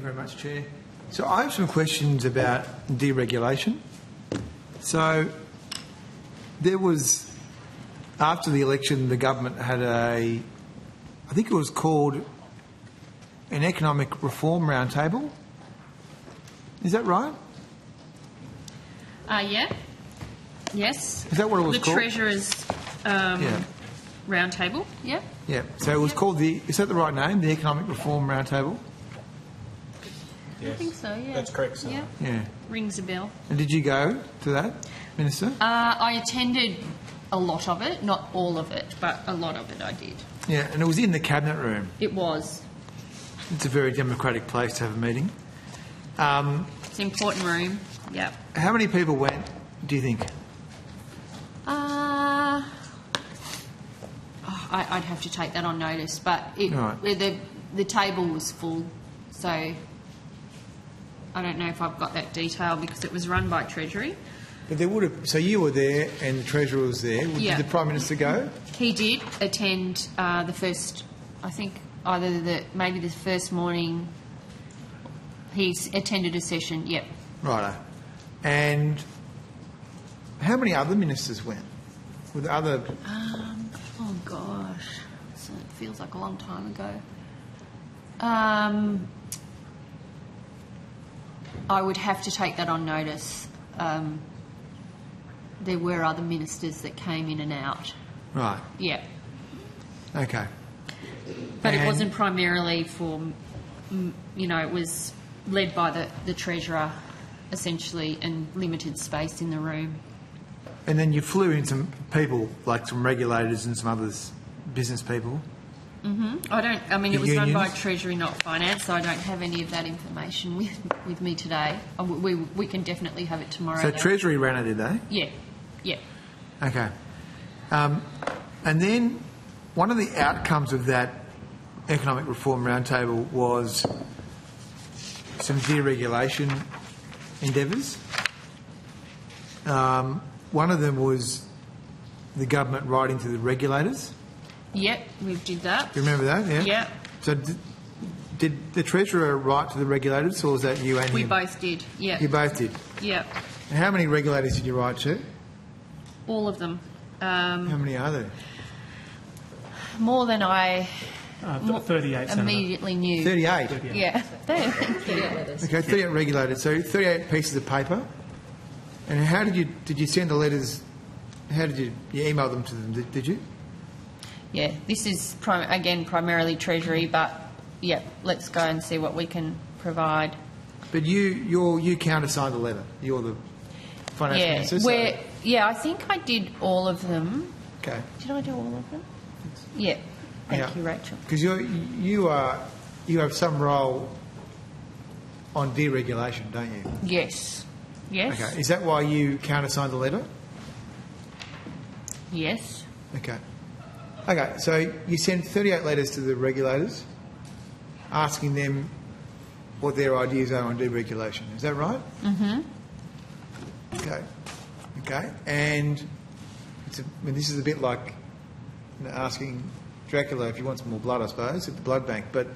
very much, Chair. So I have some questions about deregulation. So there was, after the election, the government had I think it was called an economic reform roundtable. Is that right? Yeah. Yes. Is that what it was the called? The Treasurer's roundtable. Yeah. Yeah. So it was called is that the right name? The Economic Reform Roundtable? Yes. I think so, yeah. That's correct, sir. Yeah. Rings a bell. And did you go to that, Minister? I attended a lot of it, not all of it, but a lot of it I did. Yeah, and it was in the Cabinet Room. It was. It's a very democratic place to have a meeting. It's an important room, yeah. How many people went, do you think? I'd have to take that on notice, but the table was full, so I don't know if I've got that detail because it was run by Treasury. But there would have. So you were there, and the Treasurer was there. Yeah. Did the Prime Minister go? He did attend the first. I think maybe the first morning. He's attended a session. Yep. Righto. And how many other ministers went? With other. Oh gosh, it feels like a long time ago. I would have to take that on notice. There were other ministers that came in and out. Right. Yeah. Okay. But it wasn't primarily for, it was led by the Treasurer, essentially, and limited space in the room. And then you flew in some people, like some regulators and some others, business people. Mm-hmm. It was run by Treasury, not Finance, so I don't have any of that information with me today. We can definitely have it tomorrow. So Treasury ran it, did they? Yeah. Yeah. Okay. And then one of the outcomes of that Economic Reform Roundtable was some deregulation endeavours. One of them was the government writing to the regulators. Yep, we did that. You remember that? Yeah. Yeah. So did the Treasurer write to the regulators, or was that you and him? We both did. Yeah. You both did. Yeah. And how many regulators did you write to? All of them. How many are there? More than I 38 immediately knew. 38? Yeah. 38 letters. Okay, 38 regulators. So 38 pieces of paper. And how did you send the letters? How did you email them to them? Did you? Yeah, this is again primarily Treasury, but yeah, let's go and see what we can provide. But you countersigned the letter. You're the finance minister. Yeah, I think I did all of them. Okay. Did I do all of them? Yeah. Thank you, Rachel. Because you have some role on deregulation, don't you? Yes. Yes. Okay. Is that why you countersigned the letter? Yes. Okay. Okay. So you sent 38 letters to the regulators, asking them what their ideas are on deregulation. Is that right? Mm-hmm. Okay. Okay. And this is a bit like asking Dracula if he wants more blood, I suppose, at the blood bank. But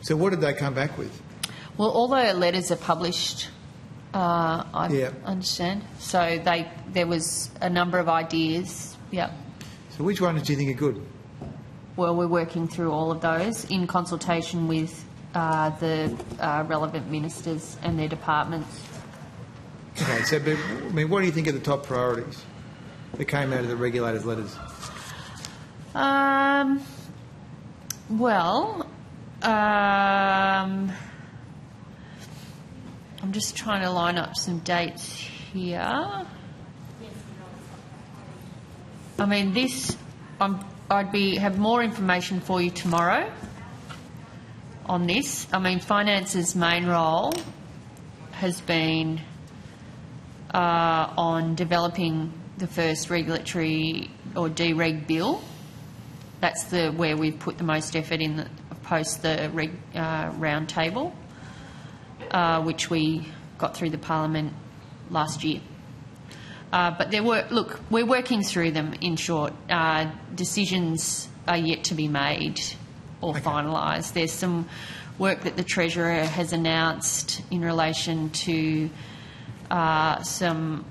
so what did they come back with? Well, all the letters are published. I understand. So there was a number of ideas. Yeah. So which ones do you think are good? Well, we're working through all of those in consultation with the relevant ministers and their departments. Okay. So, what do you think are the top priorities that came out of the regulators' letters? I'm just trying to line up some dates here. I'd have more information for you tomorrow on this. Finance's main role has been on developing the first regulatory or dereg bill. That's where we've put the most effort in post the round table, which we got through the Parliament last year. But we're working through them, in short. Decisions are yet to be made or finalised. There's some work that the Treasurer has announced in relation to some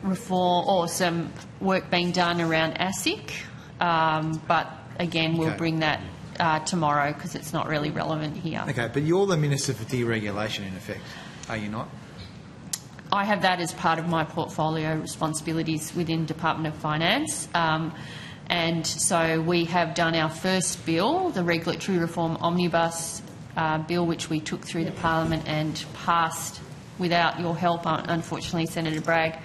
reform or some work being done around ASIC, but again, we'll bring that tomorrow because it's not really relevant here. Okay, but you're the Minister for Deregulation, in effect, are you not? I have that as part of my portfolio responsibilities within Department of Finance. And so we have done our first bill, the Regulatory Reform Omnibus bill, which we took through the Parliament and passed without your help, unfortunately, Senator Bragg,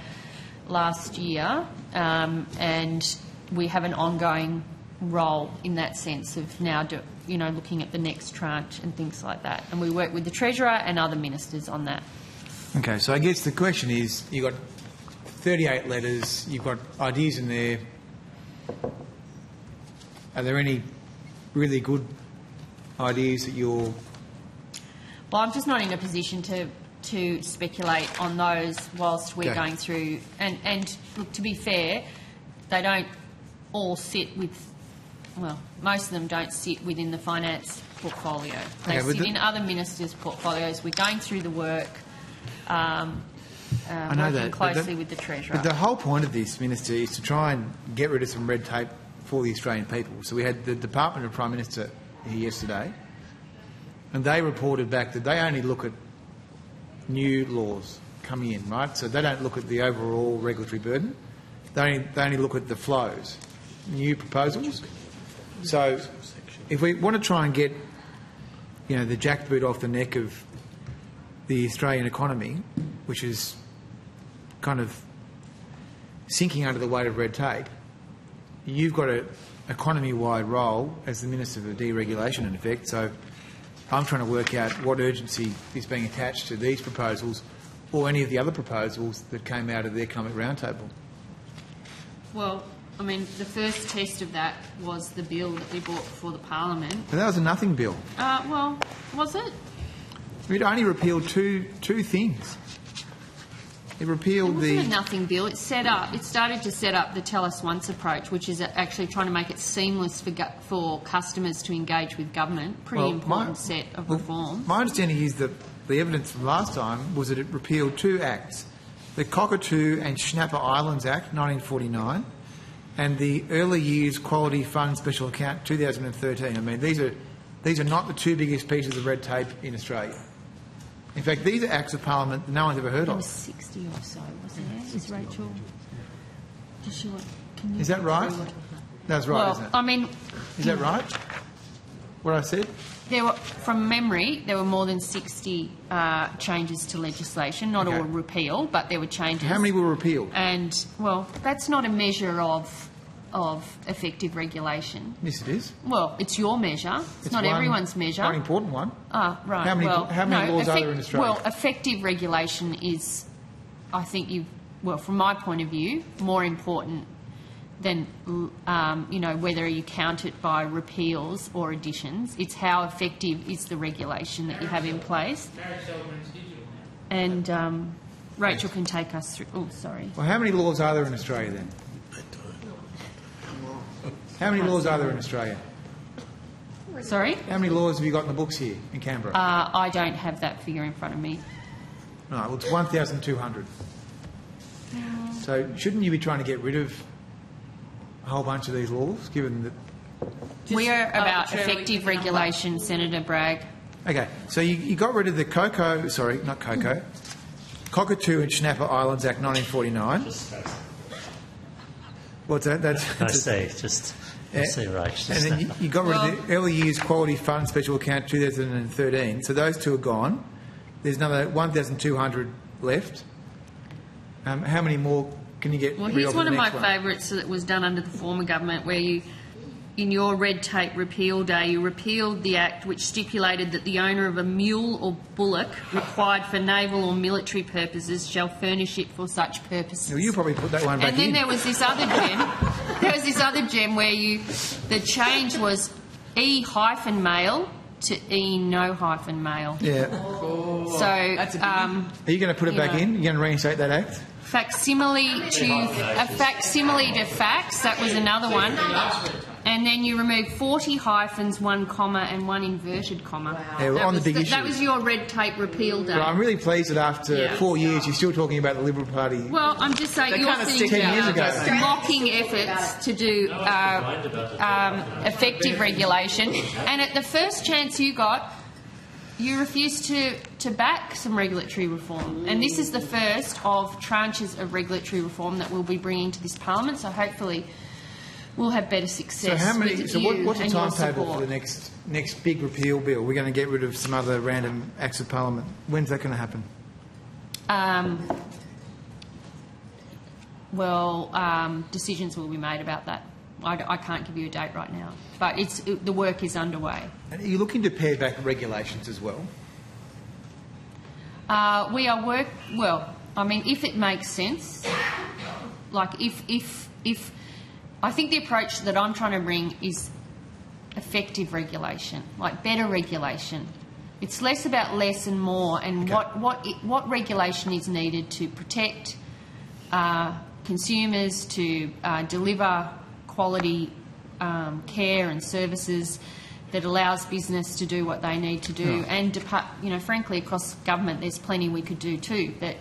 last year. And we have an ongoing role in that sense of now, looking at the next tranche and things like that. And we work with the Treasurer and other ministers on that. Okay, so I guess the question is, you've got 38 letters, you've got ideas in there. Are there any really good ideas that you're... Well, I'm just not in a position to speculate on those whilst we're going through. And look, to be fair, they don't all sit with... Well, most of them don't sit within the finance portfolio. They sit in other ministers' portfolios. We're going through the work, working closely with the Treasurer. But the whole point of this, Minister, is to try and get rid of some red tape for the Australian people. So we had the Department of Prime Minister here yesterday, and they reported back that they only look at new laws coming in, right? So they don't look at the overall regulatory burden. They only look at the flows, new proposals. So if we want to try and get, the jackboot off the neck of the Australian economy, which is kind of sinking under the weight of red tape, you've got an economy-wide role as the Minister for Deregulation, in effect. So I'm trying to work out what urgency is being attached to these proposals or any of the other proposals that came out of the Economic Roundtable. Well, I mean, the first test of that was the bill that we brought before the Parliament. But that was a nothing bill. Well, was it? It only repealed two things. It repealed It wasn't a nothing bill. It started to set up the Tell Us Once approach, which is actually trying to make it seamless for customers to engage with government. Pretty important set of reforms. My understanding is that the evidence from last time was that it repealed two acts, the Cockatoo and Schnapper Islands Act, 1949, and the Early Years Quality Fund Special Account, 2013. I mean, these are not the two biggest pieces of red tape in Australia. In fact, these are acts of Parliament that no one's ever heard of. There was 60 or so, wasn't there? Is Rachel... Is that right? That's right, isn't it? I mean... Is that right, what I said? From memory, there were more than 60 changes to legislation, not all repeal, but there were changes. How many were repealed? And, well, that's not a measure of effective regulation. Yes, it is. Well, it's your measure. It's not everyone's measure. Quite an important one. Right. How many laws are there in Australia? Well, effective regulation is, I think, from my point of view, more important than, whether you count it by repeals or additions. It's how effective is the regulation that you have in place. And Rachel can take us through... Oh, sorry. Well, how many laws are there in Australia then? How many laws are there in Australia? Sorry? How many laws have you got in the books here in Canberra? I don't have that figure in front of me. Right, well, it's 1,200. So shouldn't you be trying to get rid of a whole bunch of these laws, given that... We're about effective regulation, Senator Bragg. Okay, so you got rid of the Cockatoo and Schnapper Islands Act 1949. What's that? Right. And then you got rid of the Early Years Quality Fund Special Account 2013. So those two are gone. There's another 1,200 left. How many more can you get rid of? Well, here's one of my favourites that was done under the former government, where you, in your red tape repeal day, you repealed the act which stipulated that the owner of a mule or bullock required for naval or military purposes shall furnish it for such purposes. Well, you probably put that one back in. And then there was this other gem. There was this other gem where the change was E-male to E-no-male. Yeah. So, are you going to put it back in? You're going to reinstate that act? Facsimile to fax, that was another one. And then you remove 40 hyphens, 1 comma and 1 inverted comma. Wow. Yeah, well, on the big issue. That was your red tape repeal day. But I'm really pleased that after 4 years you're still talking about the Liberal Party. Well, I'm just saying They you're kinda sitting stick out. 10 years ago. mocking efforts to do effective regulation, and at the first chance you got, you refused to back some regulatory reform. And this is the first of tranches of regulatory reform that we'll be bringing to this Parliament, so hopefully we'll have better success. So how many? with So you what's the and your timetable support. for the next big repeal bill? We're going to get rid of some other random acts of Parliament. When's that going to happen? Decisions will be made about that. I can't give you a date right now, but the work is underway. And are you looking to pare back regulations as well? We are if it makes sense, like if I think the approach that I'm trying to bring is effective regulation, like better regulation. It's less about less and more, and Okay. what regulation is needed to protect consumers, to deliver quality care and services that allows business to do what they need to do, and frankly, across government, there's plenty we could do too that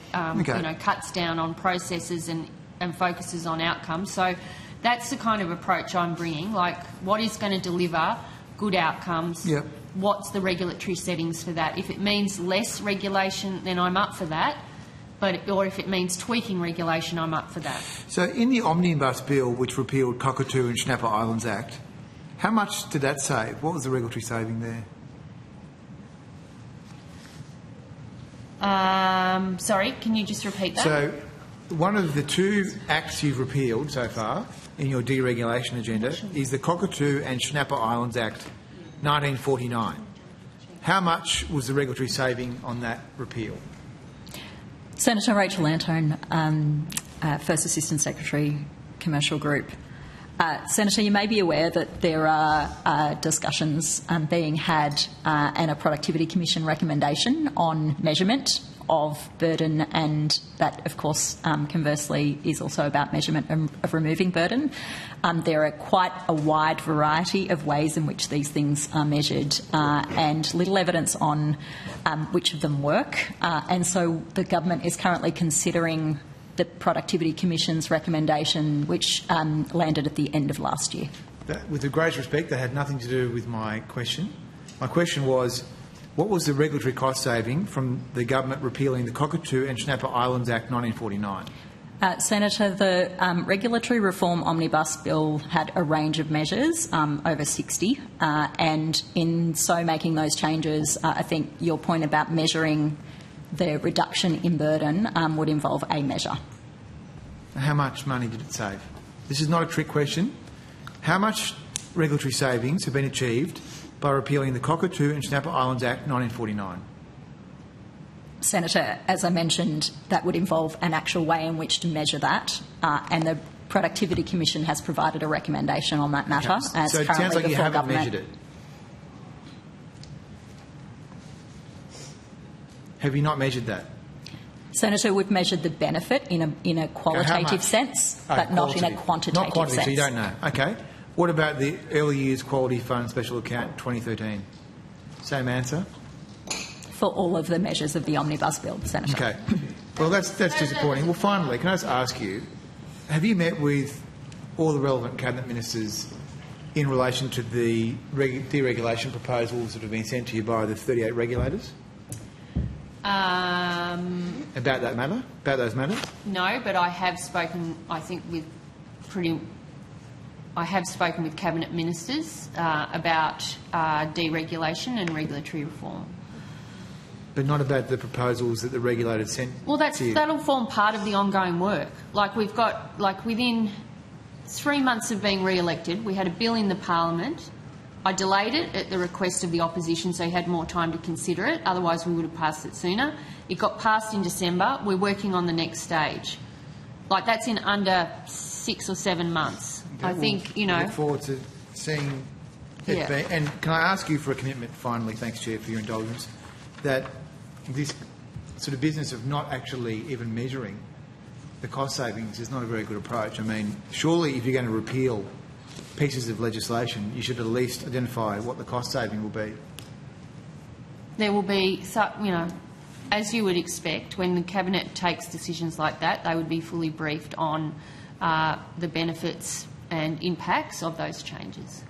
cuts down on processes and focuses on outcomes. So that's the kind of approach I'm bringing. Like, what is going to deliver good outcomes? Yep. What's the regulatory settings for that? If it means less regulation, then I'm up for that. Or if it means tweaking regulation, I'm up for that. So in the Omnibus Bill, which repealed Cockatoo and Schnapper Islands Act, how much did that save? What was the regulatory saving there? Sorry, can you just repeat that? So one of the 2 acts you've repealed so far in your deregulation agenda is the Cockatoo and Schnapper Islands Act 1949. How much was the regulatory saving on that repeal? Senator Rachel Lantone, First Assistant Secretary, Commercial Group. Senator, you may be aware that there are discussions being had and a Productivity Commission recommendation on measurement of burden, and that, of course, conversely is also about measurement of removing burden. There are quite a wide variety of ways in which these things are measured and little evidence on which of them work. And so the government is currently considering the Productivity Commission's recommendation, which landed at the end of last year. With the greatest respect, that had nothing to do with my question. My question was, what was the regulatory cost saving from the government repealing the Cockatoo and Schnapper Islands Act 1949? Senator, the Regulatory Reform Omnibus Bill had a range of measures, over 60, and in so making those changes, I think your point about measuring the reduction in burden would involve a measure. How much money did it save? This is not a trick question. How much regulatory savings have been achieved by repealing the Cockatoo and Schnapper Islands Act 1949? Senator, as I mentioned, that would involve an actual way in which to measure that, and the Productivity Commission has provided a recommendation on that matter. Okay. So it sounds like you haven't measured it. Have you not measured that? Senator, we've measured the benefit in a qualitative sense, but not in a quantitative Not quantitative, sense. so you don't know. Okay. What about the Early Years Quality Fund Special Account 2013? Same answer? For all of the measures of the Omnibus Bill, Senator. Okay. Well, that's disappointing. Well, finally, can I just ask you, have you met with all the relevant Cabinet Ministers in relation to the deregulation proposals that have been sent to you by the 38 regulators? About that matter? About those matters? No, but I have spoken, I think, I have spoken with Cabinet Ministers about deregulation and regulatory reform. But not about the proposals that the regulators sent Well, to you? that'll form part of the ongoing work. Like, we've got, like, within 3 months of being re-elected, we had a bill in the Parliament. I delayed it at the request of the opposition so he had more time to consider it, otherwise we would have passed it sooner. It got passed in December. We're working on the next stage. Like, that's in under 6 or 7 months. Okay, I think, you know... I look forward to seeing it be. And can I ask you for a commitment, finally, thanks, Chair, for your indulgence, that this sort of business of not actually even measuring the cost savings is not a very good approach. I mean, surely if you're going to repeal pieces of legislation, you should at least identify what the cost saving will be. There will be, as you would expect, when the Cabinet takes decisions like that, they would be fully briefed on the benefits and impacts of those changes.